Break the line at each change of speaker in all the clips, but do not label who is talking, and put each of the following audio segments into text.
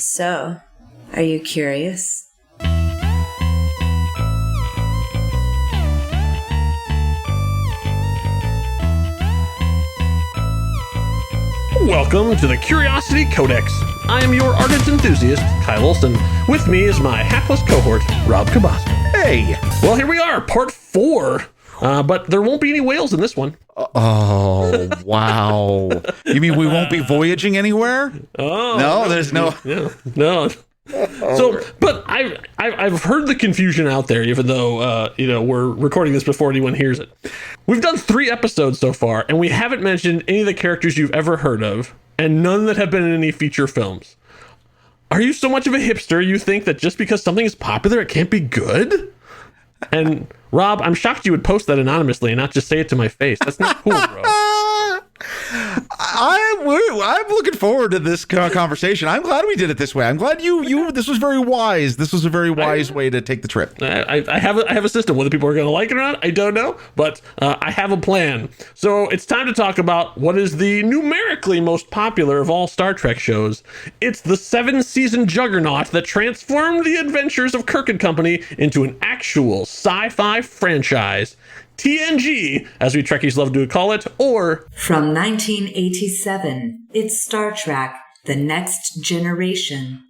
So, are you curious?
Welcome to the Curiosity Codex. I am your ardent enthusiast, Kyle Olson. With me is my hapless cohort, Rob Cabas.
Hey!
Well, here we are, part 4. But there won't be any whales in this one.
Oh, wow. You mean we won't be voyaging anywhere?
Oh,
no, there's no...
No. So, but I've heard the confusion out there, even though, we're recording this before anyone hears it. We've done 3 episodes so far, and we haven't mentioned any of the characters you've ever heard of, and none that have been in any feature films. Are you so much of a hipster you think that just because something is popular, it can't be good? And Rob, I'm shocked you would post that anonymously and not just say it to my face. That's not cool, bro.
I'm looking forward to this conversation. I'm glad we did it this way. I'm glad you. This was very wise. This was a very wise way to take the trip.
I have a system. Whether people are going to like it or not, I don't know. But I have a plan. So it's time to talk about what is the numerically most popular of all Star Trek shows. It's the 7-season juggernaut that transformed the adventures of Kirk and Company into an actual sci-fi franchise. TNG, as we Trekkies love to call it, or...
From 1987, it's Star Trek, The Next Generation.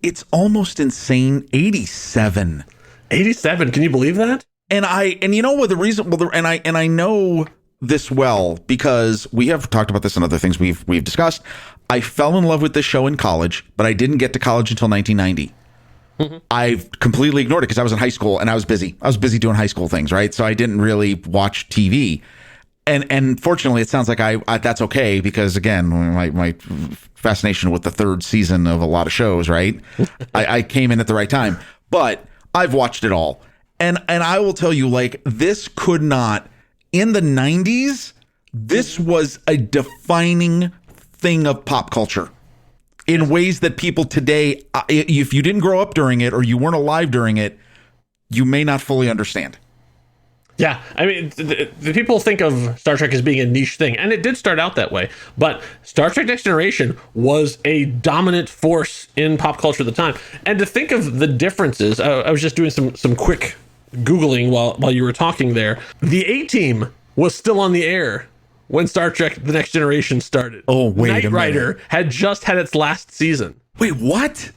It's almost insane. 87.
87, can you believe that?
And you know what the reason... Well, and I know this well because we have talked about this and other things we've discussed. I fell in love with this show in college, but I didn't get to college until 1990. Mm-hmm. I've completely ignored it because I was in high school and I was busy. I was busy doing high school things, right? So I didn't really watch TV. And fortunately, it sounds like I that's okay because, again, my fascination with the 3rd season of a lot of shows, right? I came in at the right time. But I've watched it all. And I will tell you, like, this could not, in the 90s, this was a defining thing of pop culture. In ways that people today, if you didn't grow up during it or you weren't alive during it, you may not fully understand.
Yeah, I mean, the people think of Star Trek as being a niche thing, and it did start out that way. But Star Trek Next Generation was a dominant force in pop culture at the time. And to think of the differences, I was just doing some quick Googling while you were talking there. The A-Team was still on the air when Star Trek The Next Generation started.
Oh, wait
Knight Rider had just had its last season.
Wait, what?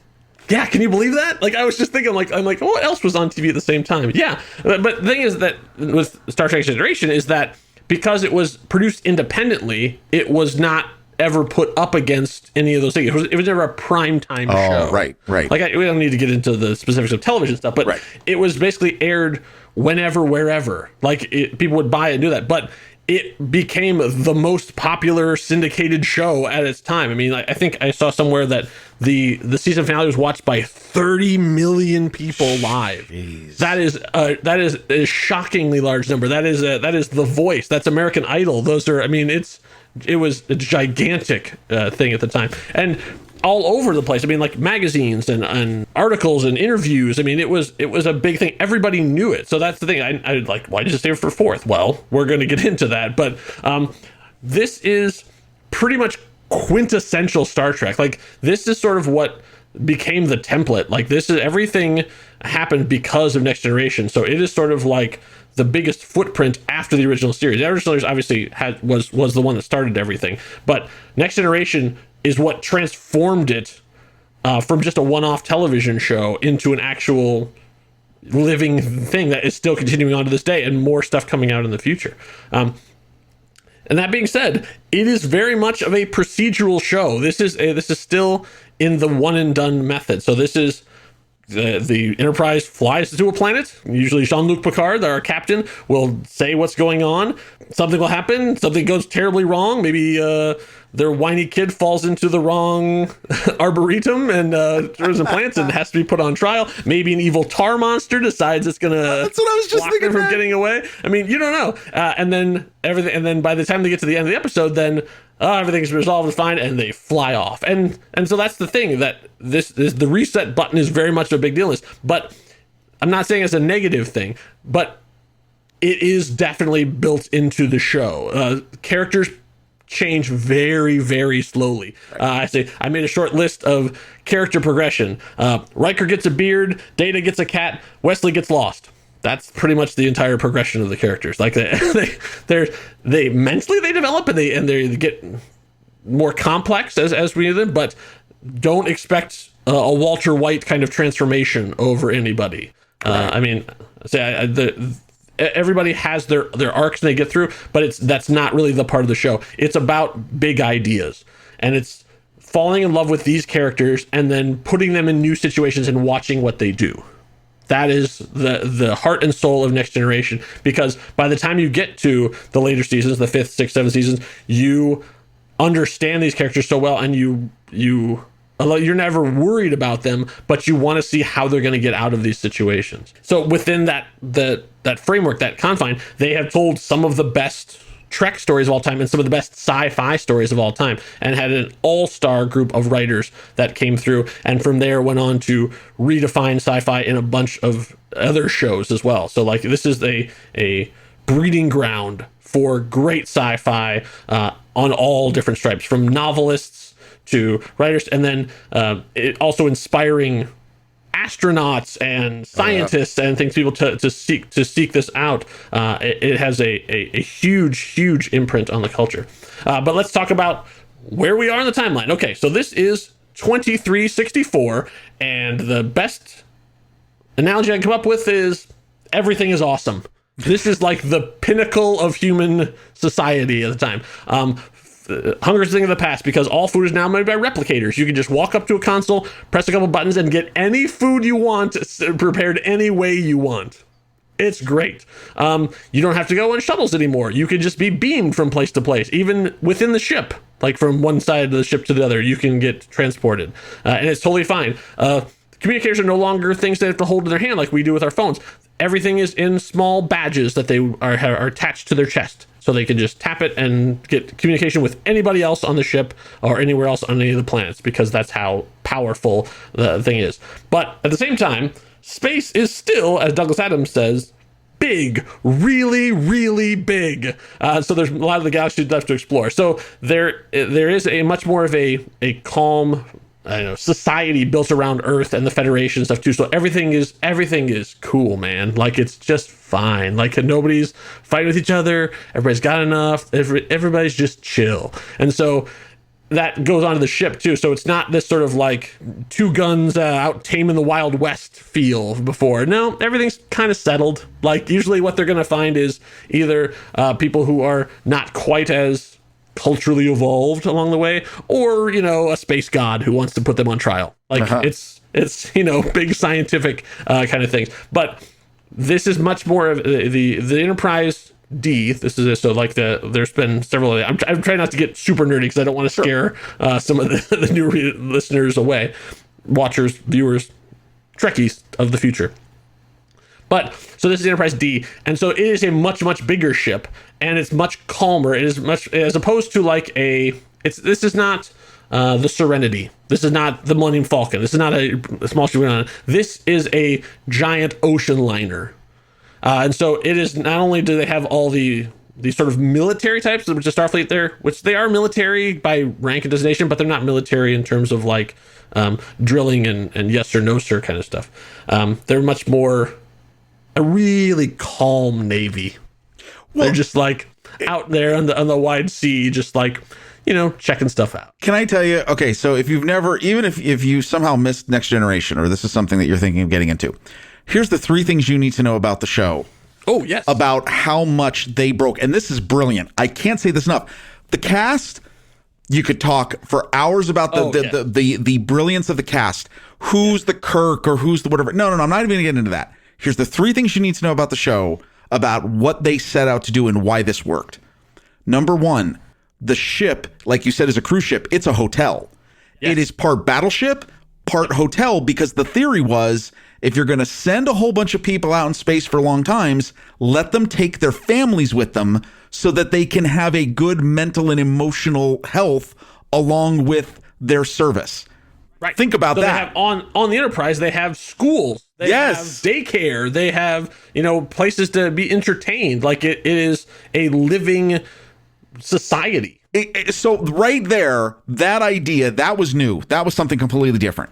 Yeah, can you believe that? Like, I was just thinking, I'm like, what else was on TV at the same time? Yeah, but the thing is that with Star Trek Generation is that because it was produced independently, it was not ever put up against any of those things. It was never a primetime show.
Oh, right.
Like, we don't need to get into the specifics of television stuff, but It was basically aired whenever, wherever. Like, people would buy it and do that. But it became the most popular syndicated show at its time. I mean, I think I saw somewhere that the season finale was watched by 30 million people live.
Jeez.
That is a shockingly large number. That is The Voice. That's American Idol. Those are. I mean, it was a gigantic thing at the time, and all over the place. I mean, like magazines and articles and interviews. I mean, it was a big thing. Everybody knew it. So that's the thing. I like, why did you save it for 4th? Well, we're going to get into that. But this is pretty much quintessential Star Trek. Like, this is sort of what became the template. Like, this is everything happened because of Next Generation. So it is sort of like the biggest footprint after the original series. The original series obviously was the one that started everything. But Next Generation is what transformed it from just a one-off television show into an actual living thing that is still continuing on to this day, and more stuff coming out in the future. And that being said, it is very much of a procedural show. This is still in the one and done method. So this is the Enterprise flies to a planet. Usually Jean-Luc Picard, our captain, will say what's going on. Something will happen. Something goes terribly wrong. Maybe their whiny kid falls into the wrong arboretum and throws implants and has to be put on trial. Maybe an evil tar monster decides it's gonna
That's what I was just
block
thinking
them from getting away. I mean, you don't know. And then by the time they get to the end of the episode, then everything's resolved and fine, and they fly off. And so that's the thing, that this is the reset button is very much a big deal. But I'm not saying it's a negative thing, but it is definitely built into the show. Characters change very, very slowly. I made a short list of character progression. Riker gets a beard, Data gets a cat, Wesley gets lost. That's pretty much the entire progression of the characters. Like they mentally they develop and they get more complex as we do them, but don't expect a Walter White kind of transformation over anybody. Right. Everybody has their arcs and they get through, but that's not really the part of the show. It's about big ideas, and it's falling in love with these characters and then putting them in new situations and watching what they do. That is the heart and soul of Next Generation, because by the time you get to the later seasons, the 5th, 6th, 7th seasons, you understand these characters so well, and you're never worried about them, but you want to see how they're going to get out of these situations. So within that framework, that confine, they have told some of the best Trek stories of all time and some of the best sci-fi stories of all time, and had an all-star group of writers that came through, and from there went on to redefine sci-fi in a bunch of other shows as well. So like this is a breeding ground for great sci-fi on all different stripes, from novelists to writers, and then it also inspiring astronauts and scientists and things, people to seek this out. It has a huge imprint on the culture. But let's talk about where we are in the timeline. Okay, so this is 2364, and the best analogy I can come up with is everything is awesome. This is like the pinnacle of human society at the time. Hunger is a thing of the past because all food is now made by replicators. You can just walk up to a console, press a couple buttons, and get any food you want prepared any way you want. It's great. You don't have to go on shuttles anymore. You can just be beamed from place to place, even within the ship. Like from one side of the ship to the other, you can get transported. And it's totally fine. Communicators are no longer things they have to hold in their hand like we do with our phones. Everything is in small badges that they are attached to their chest. So they can just tap it and get communication with anybody else on the ship or anywhere else on any of the planets, because that's how powerful the thing is. But at the same time, space is still, as Douglas Adams says, big, really, really big. So there's a lot of the galaxy left to explore. So there is a much more of a calm, society built around Earth and the Federation stuff too. So everything is cool, man. Like it's just fine. Like nobody's fighting with each other. Everybody's got enough. Everybody's just chill. And so that goes onto the ship too. So it's not this sort of like two guns out taming the Wild West feel before. No, everything's kind of settled. Like usually what they're going to find is either people who are not quite as culturally evolved along the way, or a space god who wants to put them on trial. Like it's big scientific kind of things. But this is much more of the Enterprise D. This is it. So like there's been several. I'm trying not to get super nerdy because I don't want to scare some of the new listeners away, watchers, viewers, Trekkies of the future. But so this is Enterprise D, and so it is a much, much bigger ship, and it's much calmer. It is much, as opposed to like this is not the Serenity. This is not the Millennium Falcon. This is not a small ship. This is a giant ocean liner. And so it is, not only do they have all the sort of military types, which is Starfleet there, which they are military by rank and designation, but they're not military in terms of like drilling and yes or no sir kind of stuff. They're much more a really calm Navy. Well, they're just like out there on the wide sea, just like, checking stuff out.
Can I tell you? Okay, so if you've never, even if you somehow missed Next Generation, or this is something that you're thinking of getting into, here's the 3 things you need to know about the show.
Oh, yes.
About how much they broke. And this is brilliant. I can't say this enough. The cast, you could talk for hours about the brilliance of the cast. Who's the Kirk or who's the whatever. No, I'm not even going to get into that. Here's the 3 things you need to know about the show, about what they set out to do and why this worked. Number 1, the ship, like you said, is a cruise ship. It's a hotel. Yes. It is part battleship, part hotel, because the theory was, if you're going to send a whole bunch of people out in space for long times, let them take their families with them so that they can have a good mental and emotional health along with their service.
Right.
Think about that.
They have on the Enterprise, they have schools. They have daycare. They have, places to be entertained. Like it is a living society.
So right there, that idea, that was new. That was something completely different.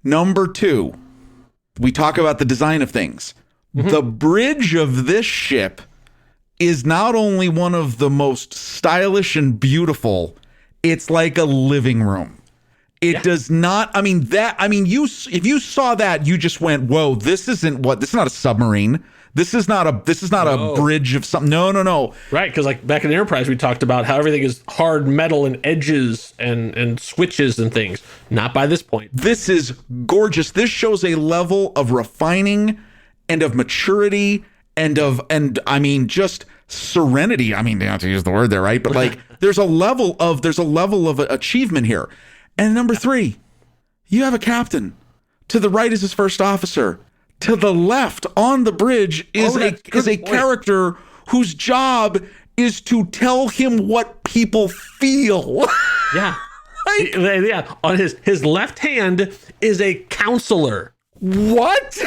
Number 2, we talk about the design of things. The bridge of this ship is not only one of the most stylish and beautiful, it's like a living room. It does not, if you saw that, you just went, whoa, this is not a submarine. This is not a bridge of something. No.
Right, because like back in Enterprise, we talked about how everything is hard metal and edges and switches and things. Not by this point.
This is gorgeous. This shows a level of refining and of maturity and just serenity. I mean, they have to use the word there, right? But like, there's a level of achievement here. And number 3, you have a captain. To the right is his first officer. To the left on the bridge is a character whose job is to tell him what people feel.
Yeah. Yeah. On his left hand is a counselor.
What?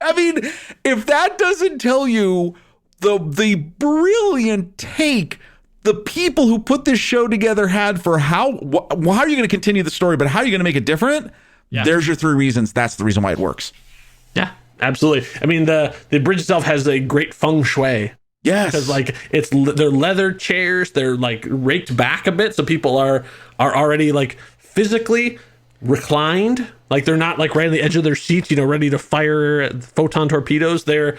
I mean, if that doesn't tell you the brilliant take the people who put this show together had for how are you going to continue the story, but how are you going to make it different? Yeah. There's your 3 reasons. That's the reason why it works.
Yeah, absolutely. I mean, the bridge itself has a great feng shui.
Yes.
Because like they're leather chairs. They're like raked back a bit. So people are already like physically reclined. Like they're not like right on the edge of their seats, ready to fire photon torpedoes. They're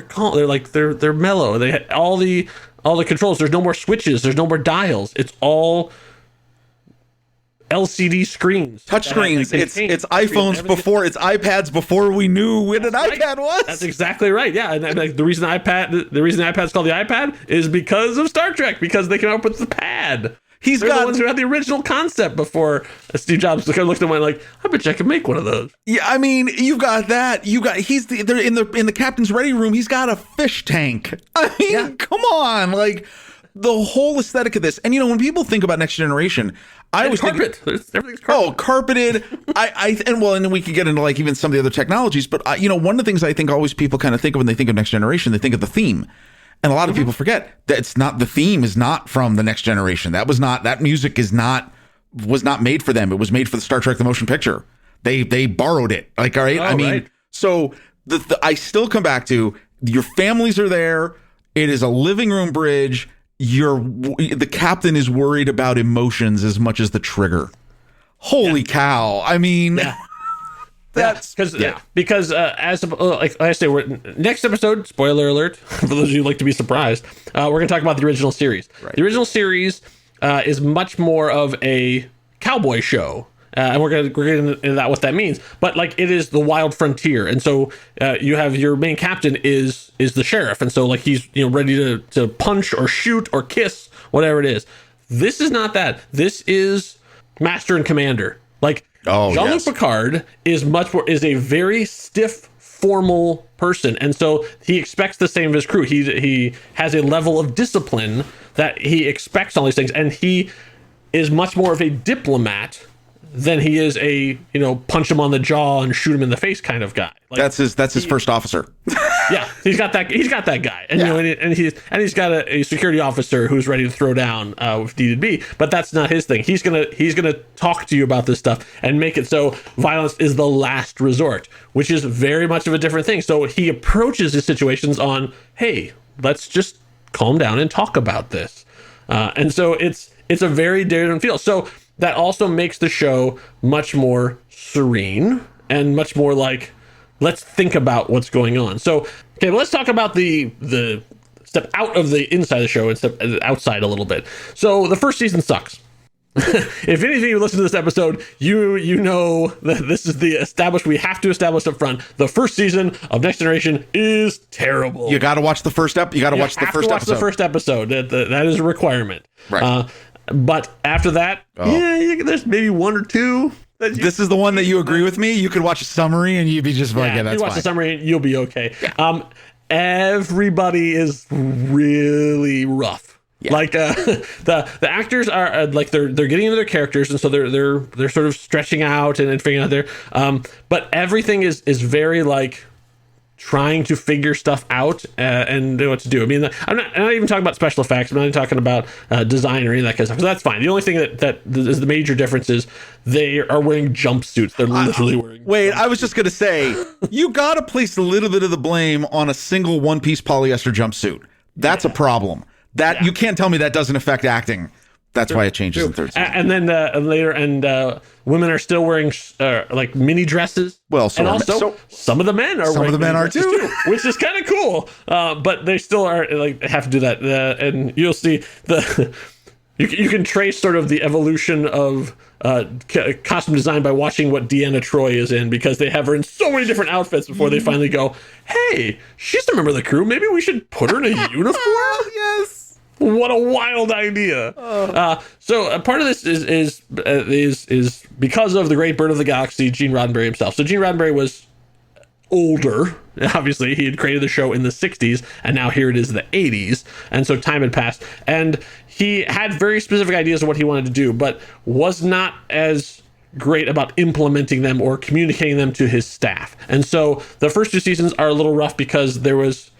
calm. They're mellow. They had all the controls. There's no more switches. There's no more dials. It's all LCD screens,
touch screens. It's iPhones before, it's iPads before we knew what an iPad was.
That's exactly right. Yeah, and like the reason the iPad's called the iPad is because of Star Trek, because they came up with the pad. They're the ones who had the original concept before Steve Jobs looked at him and went like, I bet you I could make one of those.
Yeah, I mean, you've got that. They're in the captain's ready room. He's got a fish tank. I mean, come on, like the whole aesthetic of this. And when people think about Next Generation, I always think
everything's carpeted.
Oh, carpeted. And we could get into like even some of the other technologies, but one of the things I think always people kind of think of when they think of Next Generation, they think of the theme. And a lot of people forget that the theme is not from the Next Generation. That music was not made for them. It was made for the Star Trek the Motion Picture. They borrowed it. Like, all right.
Right.
So I still come back to your families are there. It is a living room bridge. The captain is worried about emotions as much as the trigger. Holy cow. I mean,
because as like I say, next episode, spoiler alert for those of you who like to be surprised, we're going to talk about the original series. Right. The original series is much more of a cowboy show. And we're gonna get into that, what that means. But like it is the wild frontier, and so you have your main captain is the sheriff, and so like he's ready to punch or shoot or kiss, whatever it is. This is not that. This is master and commander. Like Jean-Luc Picard is a very stiff, formal person, and so he expects the same of his crew. He has a level of discipline that he expects all these things, and he is much more of a diplomat than he is a punch him on the jaw and shoot him in the face kind of guy. Like,
that's his first officer.
Yeah, he's got that guy, and he's got a security officer who's ready to throw down if needed be. But that's not his thing. He's gonna talk to you about this stuff and make it so violence is the last resort, which is very much of a different thing. So he approaches his situations on, hey, let's just calm down and talk about this, and so it's a very different feel. So that also makes the show much more serene and much more like, let's think about what's going on. So, okay, let's talk about the step out of the inside of the show and step outside a little bit. So the first season sucks. If anything, you listen to this episode, you know that this is we have to establish up front. The first season of Next Generation is terrible.
You got to watch the first episode.
The first episode. That is a requirement.
Right.
But after that, there's maybe one or two.
This is the one that you agree with me. You could watch a summary and you'd be just like, yeah, that's
you watch
fine.
The summary, and you'll be okay. Yeah. Everybody is really rough. Yeah. Like the actors are like they're getting into their characters, and so they're sort of stretching out and figuring out their. But everything is very like trying to figure stuff out and know what to do. I mean, I'm not even talking about special effects. I'm not even talking about design or any of that kind of stuff. So that's fine. The only thing that is the major difference is they are wearing jumpsuits. They're literally wearing.
Wait, I was just gonna say, you gotta place a little bit of the blame on a single one-piece polyester jumpsuit. That's a problem. That you can't tell me that doesn't affect acting. That's why it changes in third season.
And then later, women are still wearing like mini dresses.
Well,
and also some of the men are.
Some of the men are too,
which is kind of cool. But they still are like have to do that. And you'll see you can trace sort of the evolution of costume design by watching what Deanna Troi is in, because they have her in so many different outfits before they finally go, hey, she's a member of the crew. Maybe we should put her in a uniform.
Yes.
What a wild idea! So part of this is because of the great bird of the galaxy, Gene Roddenberry himself. So Gene Roddenberry was older. Obviously, he had created the show in the 60s, and now here it is the 80s. And so time had passed, and he had very specific ideas of what he wanted to do, but was not as great about implementing them or communicating them to his staff. And so the first 2 seasons are a little rough because there was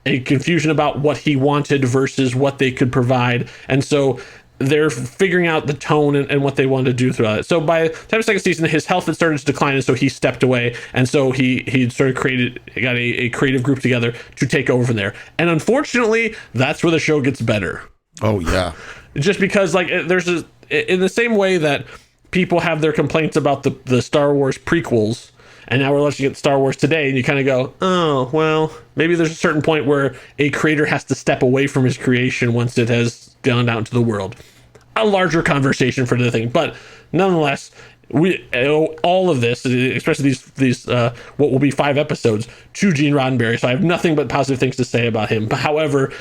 a confusion about what he wanted versus what they could provide. And so they're figuring out the tone and what they wanted to do throughout it. So by the time of the second season, his health had started to decline, and so he stepped away. And so he sort of got a creative group together to take over from there. And unfortunately, that's where the show gets better.
Oh, yeah.
Just because, like, there's in the same way that people have their complaints about the Star Wars prequels, and now we're looking at Star Wars today, and you kind of go, oh, well, maybe there's a certain point where a creator has to step away from his creation once it has gone out into the world. A larger conversation for the thing. But nonetheless, all of this, especially these what will be 5 episodes, to Gene Roddenberry. So I have nothing but positive things to say about him. However,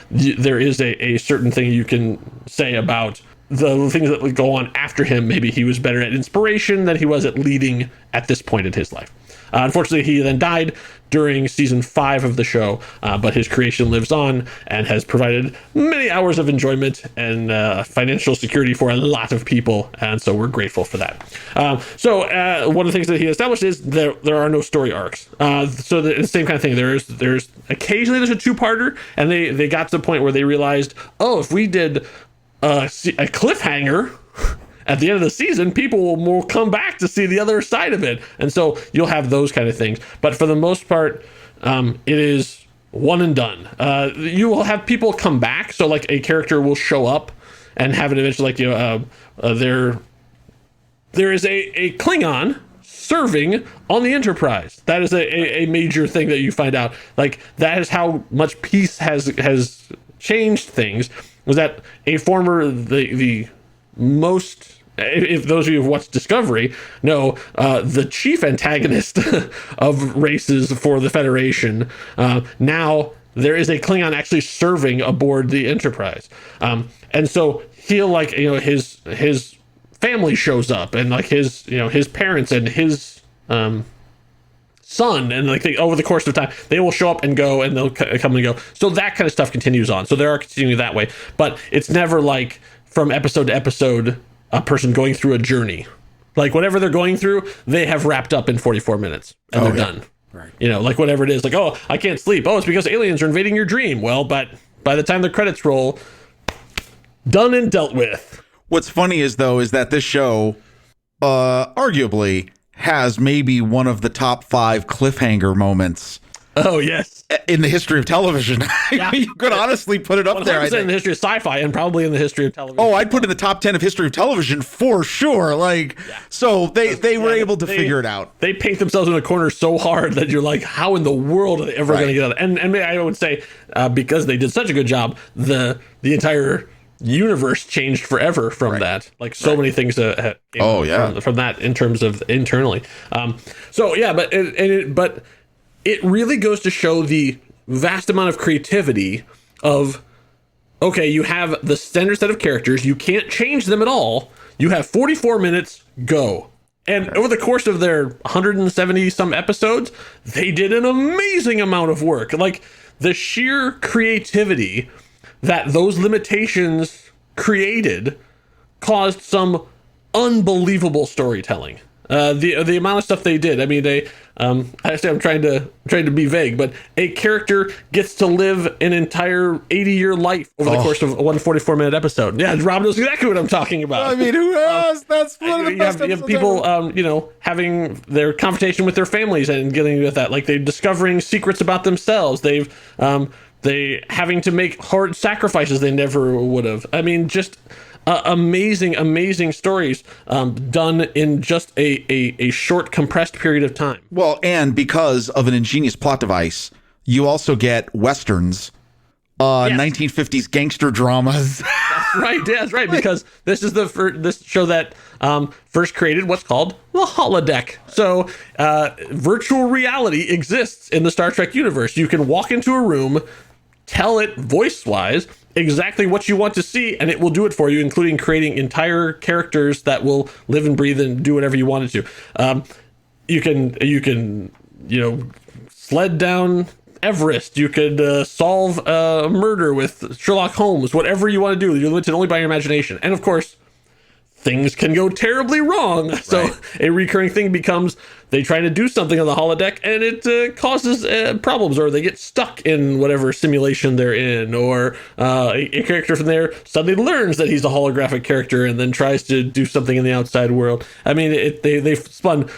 there is a certain thing you can say about the things that would go on after him. Maybe he was better at inspiration than he was at leading at this point in his life. Unfortunately, he then died during season 5 of the show, but his creation lives on and has provided many hours of enjoyment and financial security for a lot of people, and so we're grateful for that. So one of the things that he established is there are no story arcs. So the same kind of thing. There's occasionally there's a 2-parter, and they got to the point where they realized, oh, if we did a cliffhanger at the end of the season, people will come back to see the other side of it. And so you'll have those kind of things. But for the most part, it is one and done. You will have people come back. So like a character will show up and have it eventually, like, there is a Klingon serving on the Enterprise. That is a major thing that you find out. Like, that is how much peace has changed things. Was that a former, the most, if those of you who have watched Discovery know, the chief antagonist of races for the Federation, now there is a Klingon actually serving aboard the Enterprise. And so he'll, like, his family shows up, and like his parents and his son, and like over the course of time they will show up and go, and they'll come and go. So that kind of stuff continues on. So they are continuing that way, but it's never like from episode to episode a person going through a journey. Like whatever they're going through, they have wrapped up in 44 minutes and they're done.
Right.
Like whatever it is, like, oh, I can't sleep. Oh, it's because aliens are invading your dream. Well, but by the time the credits roll, done and dealt with.
What's funny is that this show arguably has maybe one of the top 5 cliffhanger moments.
Oh, yes.
In the history of television. Yeah. You could honestly put it up there. I think.
In the history of sci-fi, and probably in the history of television.
Oh, I'd put it in the top 10 of history of television for sure. Like, so they were able to figure it out.
They paint themselves in a corner so hard that you're like, how in the world are they ever going to get out of it? And I would say, because they did such a good job, the entire universe changed forever from that. Like so many things from that in terms of internally. But it really goes to show the vast amount of creativity of, okay, you have the standard set of characters, you can't change them at all, you have 44 minutes, go. And over the course of their 170 some episodes, they did an amazing amount of work. Like the sheer creativity that those limitations created caused some unbelievable storytelling. The amount of stuff they did. I mean, I'm trying to be vague, but a character gets to live an entire 80-year life over the course of a 144-minute episode. Yeah, Rob knows exactly what I'm talking about.
I mean, who else? That's one of the best
you have people, having their confrontation with their families and getting with that. Like, they're discovering secrets about themselves. They having to make hard sacrifices they never would have. I mean, just amazing stories done in just a short, compressed period of time.
Well, and because of an ingenious plot device, you also get westerns, 1950s gangster dramas.
That's right. Because this is this show that first created what's called the holodeck. So virtual reality exists in the Star Trek universe. You can walk into a room, tell it voice-wise exactly what you want to see, and it will do it for you, including creating entire characters that will live and breathe and do whatever you want it to. You can sled down Everest. You could solve a murder with Sherlock Holmes. Whatever you want to do, you're limited only by your imagination. And of course, things can go terribly wrong. Right. So a recurring thing becomes they try to do something on the holodeck and it causes problems, or they get stuck in whatever simulation they're in, or a character from there suddenly learns that he's a holographic character and then tries to do something in the outside world. I mean, they've spun...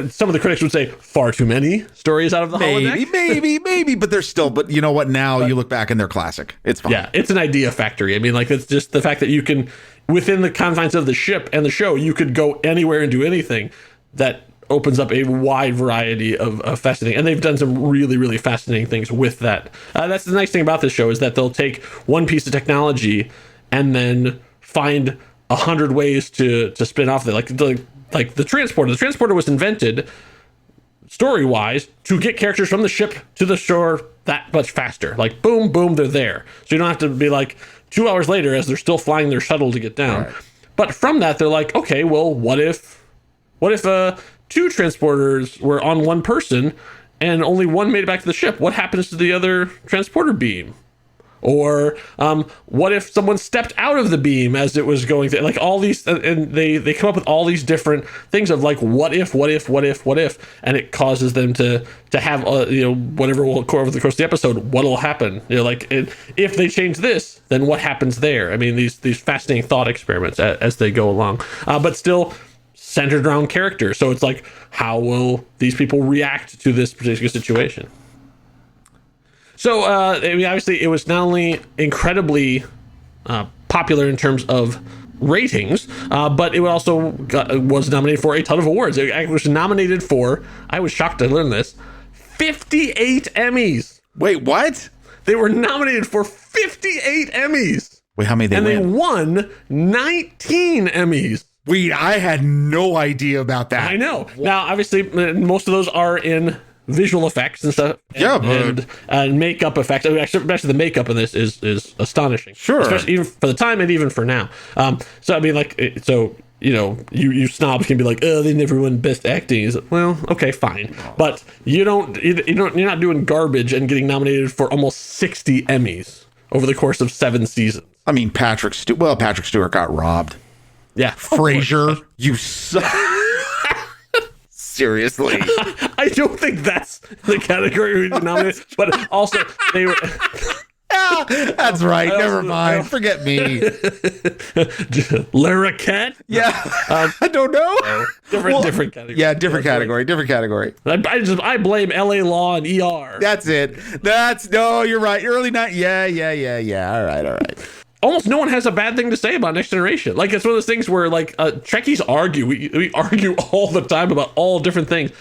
some of the critics would say far too many stories out of the holodeck.
Maybe, but they're still. But you know what? Now you look back and they're classic. It's fine.
Yeah, it's an idea factory. I mean, like, it's just the fact that you can, within the confines of the ship and the show, you could go anywhere and do anything. That opens up a wide variety of fascinating, and they've done some really, really fascinating things with that. That's the nice thing about this show, is that they'll take one piece of technology and then find 100 ways to spin off of it. Like the transporter. The transporter was invented story-wise to get characters from the ship to the shore that much faster. Like, boom, boom, they're there. So you don't have to be like 2 hours later as they're still flying their shuttle to get down. Right. But from that, they're like, okay, well, what if two transporters were on one person and only one made it back to the ship? What happens to the other transporter beam? Or what if someone stepped out of the beam as it was going through? Like, all these, and they come up with all these different things of like, what if, and it causes them to have whatever will occur over the course of the episode. What'll happen? If they change this, then what happens there? I mean, these fascinating thought experiments as they go along, but still centered around character. So it's like, how will these people react to this particular situation? So, obviously, it was not only incredibly popular in terms of ratings, but it also was nominated for a ton of awards. It was nominated for, I was shocked to learn this, 58 Emmys.
Wait, what?
They were nominated for 58 Emmys.
Wait, how many they win?
And they won 19 Emmys.
Wait, I had no idea about that.
I know. Now, obviously, most of those are in visual effects and stuff, and makeup effects. I mean, especially the makeup in this is astonishing.
Sure,
especially even for the time and even for now. So I mean, you snobs can be like, oh, they never won Best Acting. Well, okay, fine, but you're not doing garbage and getting nominated for almost 60 Emmys over the course of 7 seasons.
I mean, Patrick Stewart got robbed.
Yeah,
Frasier, you suck. Seriously.
I don't think that's the category we nominated, but also they were.
That's right. Never mind. Forget me.
Lara Cat?
Yeah. I don't know.
Different category.
Yeah, different category.
I blame LA Law and ER.
That's it. No, you're right. Early night. Yeah. All right.
Almost no one has a bad thing to say about Next Generation. Like, it's one of those things where, like, Trekkies argue. We argue all the time about all different things.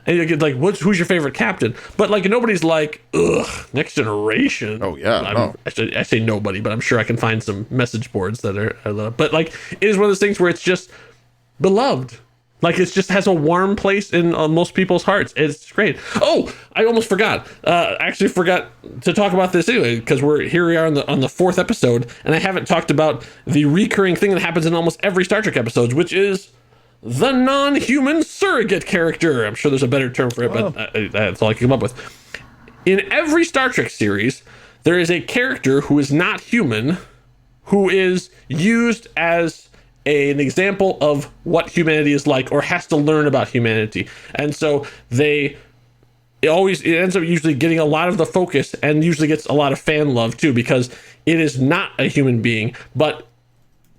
And you get, like, who's your favorite captain? But, like, nobody's like, ugh, Next Generation.
Oh, yeah.
I say nobody, but I'm sure I can find some message boards that are, I love. But, like, it is one of those things where it's just beloved. Like, it just has a warm place in most people's hearts. It's great. Oh, I almost forgot. I actually forgot to talk about this anyway, because here we are on the 4th episode, and I haven't talked about the recurring thing that happens in almost every Star Trek episode, which is the non-human surrogate character. I'm sure there's a better term for it, but that's all I can come up with. In every Star Trek series, there is a character who is not human, who is used as an example of what humanity is like, or has to learn about humanity. And so it ends up usually getting a lot of the focus, and usually gets a lot of fan love too, because it is not a human being, but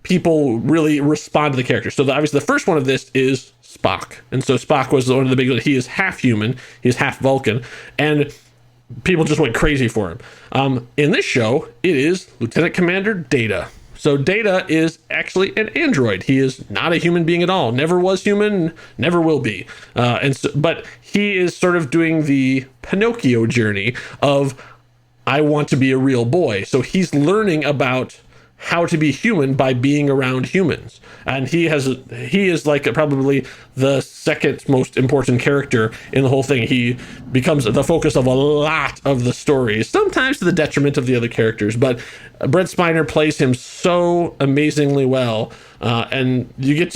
people really respond to the character. So obviously the first one of this is Spock. And so Spock was one of the big ones. He is half human, he's half Vulcan, and people just went crazy for him. In this show, it is Lieutenant Commander Data. So Data is actually an android. He is not a human being at all. Never was human, never will be. But he is sort of doing the Pinocchio journey of, I want to be a real boy. So he's learning about how to be human by being around humans, and he is like probably the second most important character in the whole thing. He becomes the focus of a lot of the stories, sometimes to the detriment of the other characters, but Brent Spiner plays him so amazingly well, and you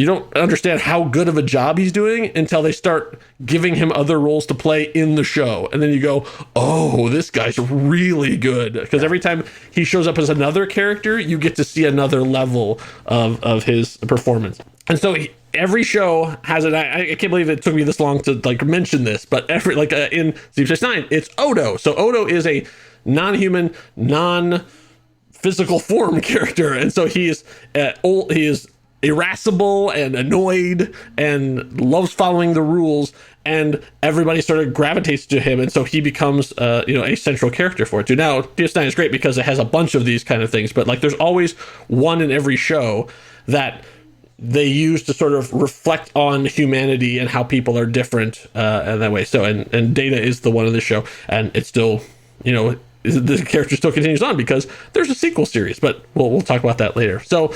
don't understand how good of a job he's doing until they start giving him other roles to play in the show, and then you go, oh, this guy's really good, because every time he shows up as another character, you get to see another level of his performance. And so every show has it. I can't believe it took me this long to mention this, but in Deep Space Nine, it's Odo. So Odo is a non-human, non-physical form character, and so he is irascible and annoyed and loves following the rules, and everybody sort of gravitates to him, and so he becomes a central character for it too. Now DS9 is great because it has a bunch of these kind of things, but there's always one in every show that they use to sort of reflect on humanity and how people are different in that way. So and Data is the one in the show, and it's still the character still continues on because there's a sequel series, but we'll talk about that later. So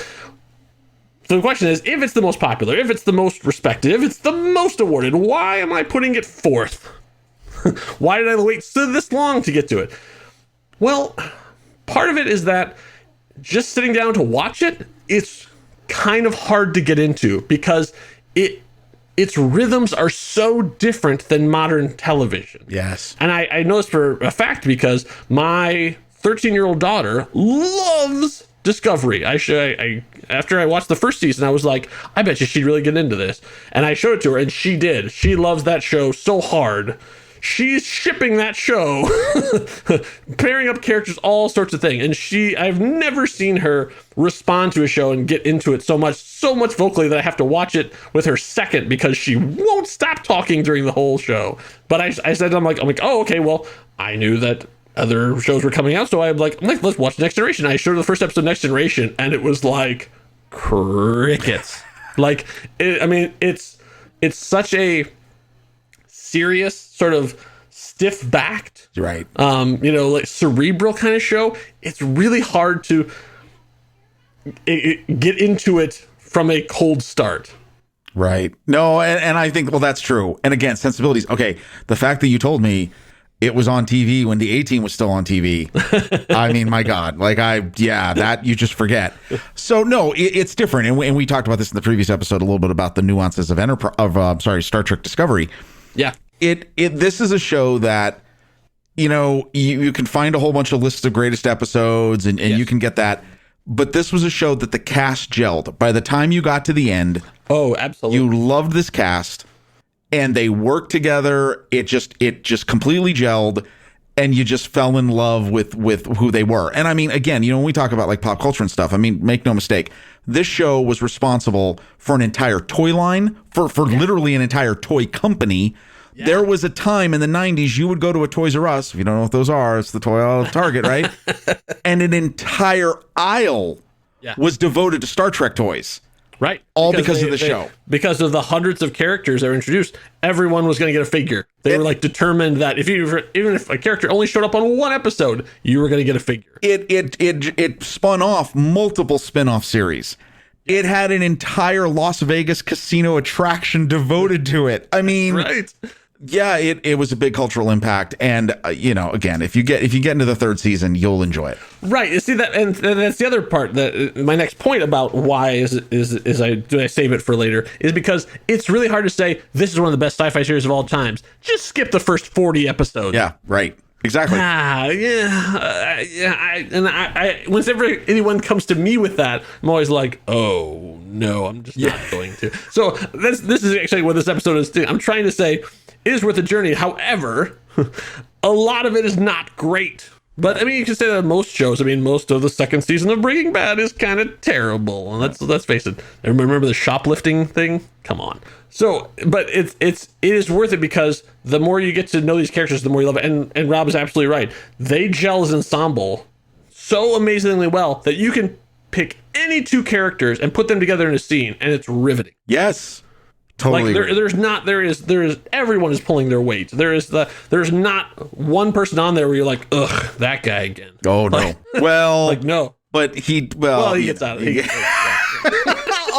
the question is, if it's the most popular, if it's the most respected, if it's the most awarded, why am I putting it fourth? Why did I wait this long to get to it? Well, part of it is that just sitting down to watch it, it's kind of hard to get into because its rhythms are so different than modern television.
Yes.
And I know this for a fact because my 13-year-old daughter loves Discovery. After I watched the first season, I was like, I bet you she'd really get into this. And I showed it to her, and she did. She loves that show so hard. She's shipping that show, pairing up characters, all sorts of things. And I've never seen her respond to a show and get into it so much vocally that I have to watch it with her second because she won't stop talking during the whole show. But I said, I'm like, oh, okay, well, I knew that other shows were coming out, so I'm like, let's watch Next Generation. I showed her the first episode of Next Generation, and it was like crickets. It's such a serious, sort of stiff-backed,
right?
Cerebral kind of show. It's really hard to get into it from a cold start.
Right. No, and I think, well, that's true. And again, sensibilities. Okay, the fact that you told me it was on TV when the A-Team was still on TV. I mean, my God, that you just forget. So no, it's different. And we talked about this in the previous episode a little bit about the nuances of Star Trek Discovery.
Yeah.
This is a show that, you can find a whole bunch of lists of greatest episodes and yes, you can get that. But this was a show that the cast gelled. By the time you got to the end,
oh, absolutely,
you loved this cast. And they worked together. It just completely gelled, and you just fell in love with who they were. And I mean, again, when we talk about pop culture and stuff, I mean, make no mistake, this show was responsible for an entire toy line, for literally an entire toy company. Yeah. There was a time in the 90s you would go to a Toys R Us. If you don't know what those are, it's the toy aisle of Target, right? And an entire aisle was devoted to Star Trek toys.
Right.
All because of the show.
Because of the hundreds of characters that were introduced, everyone was going to get a figure. They were determined that even if a character only showed up on one episode, you were going to get a figure.
It spun off multiple spin-off series. It had an entire Las Vegas casino attraction devoted to it. I mean,
right.
Yeah, it was a big cultural impact, and again, if you get into the third season, you'll enjoy it.
Right. You see that, and that's the other part. That my next point about why is I save it for later is because it's really hard to say this is one of the best sci-fi series of all times. Just skip the first 40 episodes.
Yeah, right. Exactly.
Whenever anyone comes to me with that, I'm always like, oh no, I'm just not going to. So this is actually what this episode is doing. I'm trying to say it is worth the journey. However, a lot of it is not great. But I mean, you can say that most shows. I mean, most of the second season of Breaking Bad is kind of terrible. And let's face it. Remember the shoplifting thing? Come on. So, but it is worth it because the more you get to know these characters, the more you love it. And Rob is absolutely right. They gel as an ensemble so amazingly well that you can pick any two characters and put them together in a scene, and it's riveting.
Yes. Totally.
Like there is everyone is pulling their weight. There's not one person on there where you're like, ugh, that guy again.
Oh no.
Like,
well,
like no.
But he
gets out of it.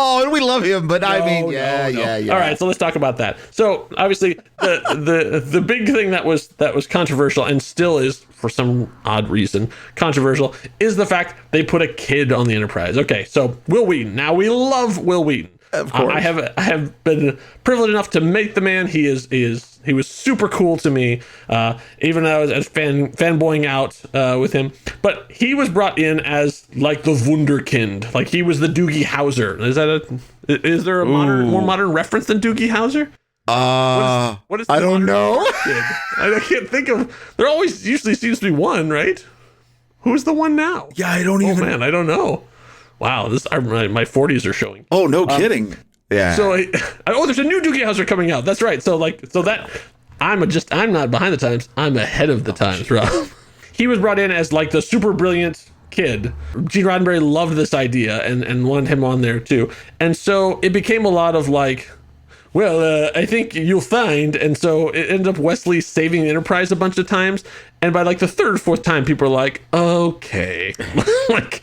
Oh, and we love him, but I mean, yeah.
All right, so let's talk about that. So obviously, the big thing that was controversial and still is for some odd reason controversial is the fact they put a kid on the Enterprise. Okay, so Will Wheaton. Now we love Will Wheaton.
Of course.
I have been privileged enough to meet the man. He was super cool to me, even though I was fanboying out with him. But he was brought in as like the Wunderkind, like he was the Doogie Howser. Is there a more modern reference than Doogie Howser? What is
I don't know.
Kid? I can't think of. There always usually seems to be one, right? Who's the one now?
Yeah, I don't even.
Oh man, I don't know. Wow, my 40s are showing.
Oh, no kidding. Yeah.
So, there's a new Doogie Howser coming out. That's right. So that I'm not behind the times. I'm ahead of the times, Rob. He was brought in as like the super brilliant kid. Gene Roddenberry loved this idea and wanted him on there too. And so it became a lot of like, well, I think you'll find. And so it ended up Wesley saving the Enterprise a bunch of times. And by like the third or fourth time, people are like, okay, like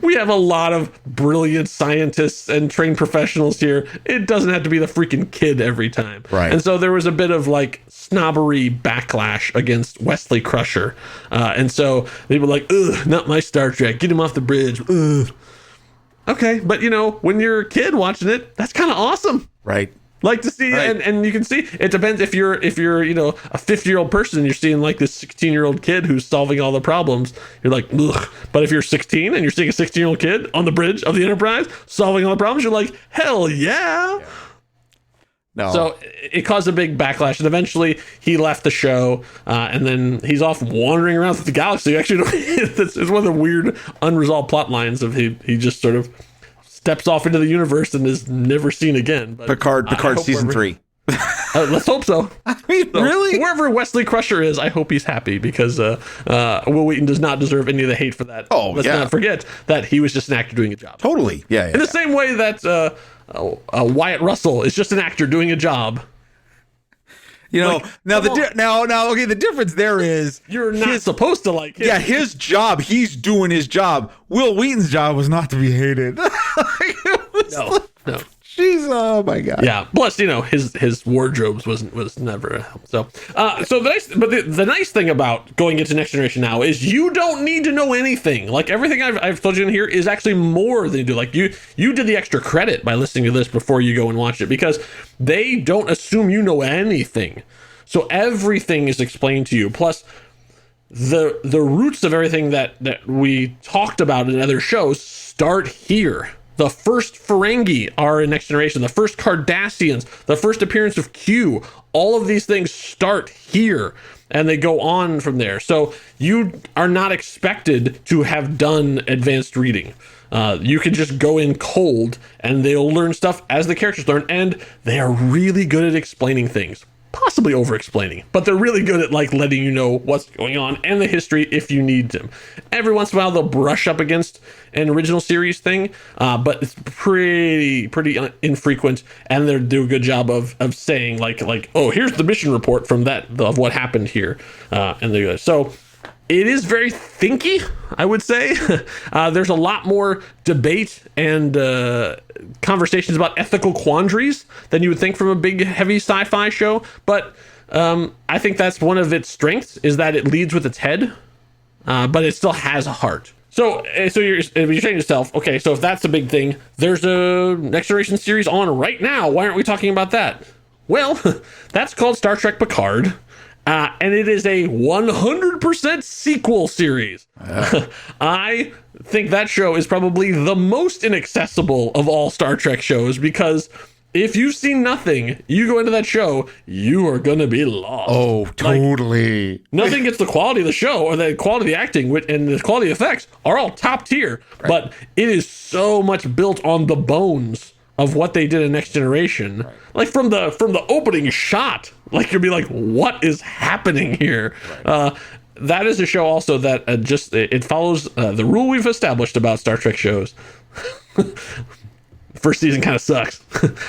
we have a lot of brilliant scientists and trained professionals here. It doesn't have to be the freaking kid every time.
Right.
And so there was a bit of like snobbery backlash against Wesley Crusher. And so they were like, ugh, not my Star Trek. Get him off the bridge. Ugh. Okay. But when you're a kid watching it, that's kind of awesome.
Right.
Like to see, right. and you can see, it depends if you're a 50-year-old person and you're seeing like this 16-year-old kid who's solving all the problems, you're like, ugh. But if you're 16 and you're seeing a 16-year-old kid on the bridge of the Enterprise solving all the problems, you're like, hell yeah.
No.
So it caused a big backlash, and eventually he left the show, and then he's off wandering around the galaxy. Actually, it's one of the weird unresolved plot lines of he just sort of steps off into the universe and is never seen again. But
Picard season 3.
Let's hope so.
I mean, so, really?
Wherever Wesley Crusher is, I hope he's happy because Will Wheaton does not deserve any of the hate for that.
Oh,
Let's not forget that he was just an actor doing a job.
Totally. Yeah.
In the same way that Wyatt Russell is just an actor doing a job.
Now the difference there is
you're not supposed to like him.
Yeah, his job, he's doing his job. Will Wheaton's job was not to be hated.
No.
Jeez, oh my god.
Yeah. Plus, his wardrobes was never a help. So the nice thing about going into Next Generation now is you don't need to know anything. Like everything I've told you in here is actually more than you do. Like you did the extra credit by listening to this before you go and watch it because they don't assume you know anything. So everything is explained to you. Plus the roots of everything that we talked about in other shows start here. The first Ferengi are in Next Generation. The first Cardassians, the first appearance of Q, all of these things start here and they go on from there. So you are not expected to have done advanced reading. You can just go in cold and they'll learn stuff as the characters learn. And they are really good at explaining things. Possibly over-explaining, but they're really good at like letting you know what's going on and the history if you need them. Every once in a while, they'll brush up against an original series thing, but it's pretty infrequent, and they do a good job of saying like, oh, here's the mission report from of what happened here, and they go. So it is very thinky, I would say. There's a lot more debate and conversations about ethical quandaries than you would think from a big, heavy sci-fi show. But I think that's one of its strengths, is that it leads with its head, but it still has a heart. So you're saying to yourself, okay, so if that's a big thing, there's a Next Generation series on right now. Why aren't we talking about that? Well, that's called Star Trek Picard. And it is a 100% sequel series. I think that show is probably the most inaccessible of all Star Trek shows, because if you've seen nothing, you go into that show, you are going to be lost.
Oh, totally.
Nothing gets the quality of the show or the quality of the acting and the quality of effects are all top tier, right. But it is so much built on the bones of what they did in Next Generation. Right. Like from the opening shot, like you'll be like, what is happening here? Right. That is a show also that it follows the rule we've established about Star Trek shows. First season kind of sucks.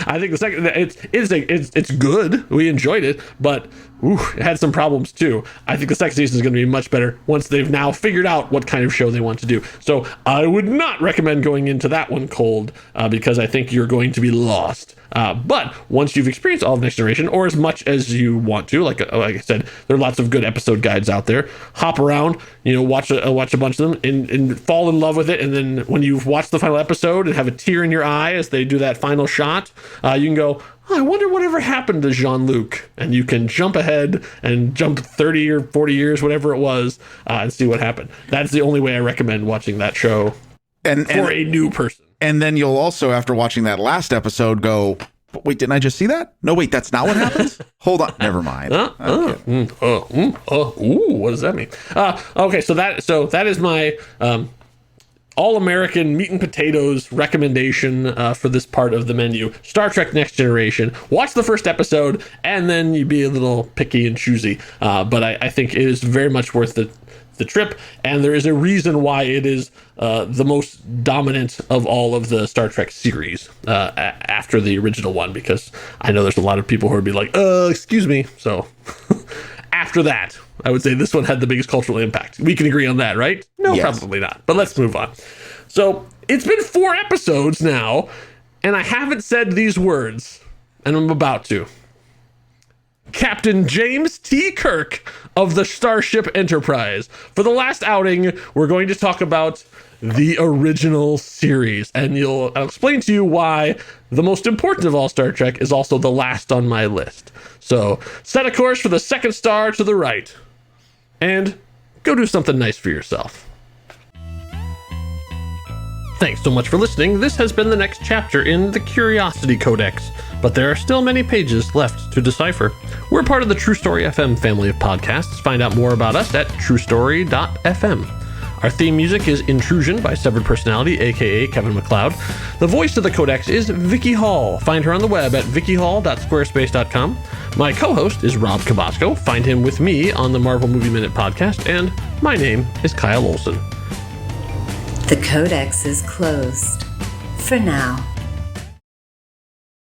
I think the second, it's good. We enjoyed it, but it had some problems too. I think the second season is going to be much better once they've now figured out what kind of show they want to do. So I would not recommend going into that one cold because I think you're going to be lost. But once you've experienced all of Next Generation, or as much as you want to, like I said, there are lots of good episode guides out there. Hop around, watch a bunch of them and fall in love with it. And then when you've watched the final episode and have a tear in your eye as they do that final shot, you can go, I wonder whatever happened to Jean-Luc. And you can jump ahead and jump 30 or 40 years, whatever it was, and see what happened. That's the only way I recommend watching that show for a new person.
And then you'll also, after watching that last episode, go, wait, didn't I just see that? No, wait, that's not what happens? Hold on. Never mind.
What does that mean? Okay, so that is my all-American meat and potatoes recommendation for this part of the menu. Star Trek Next Generation. Watch the first episode, and then you be a little picky and choosy. But I think it is very much worth the trip, and there is a reason why it is the most dominant of all of the Star Trek series after the original one, because I know there's a lot of people who would be like, excuse me. So after that, I would say this one had the biggest cultural impact. We can agree on that, right? No, yes. Probably not. But let's move on. So it's been 4 episodes now, and I haven't said these words, and I'm about to. Captain James T. Kirk of the Starship Enterprise. For the last outing, we're going to talk about the original series, and I'll explain to you why the most important of all Star Trek is also the last on my list. So set a course for the second star to the right, and go do something nice for yourself. Thanks so much for listening. This has been the next chapter in the Curiosity Codex, but there are still many pages left to decipher. We're part of the True Story FM family of podcasts. Find out more about us at truestory.fm. Our theme music is Intrusion by Severed Personality, aka Kevin MacLeod. The voice of the Codex is Vicky Hall. Find her on the web at vickyhall.squarespace.com. My co-host is Rob Cabasco. Find him with me on the Marvel Movie Minute podcast, and my name is Kyle Olson.
The Codex is closed for now.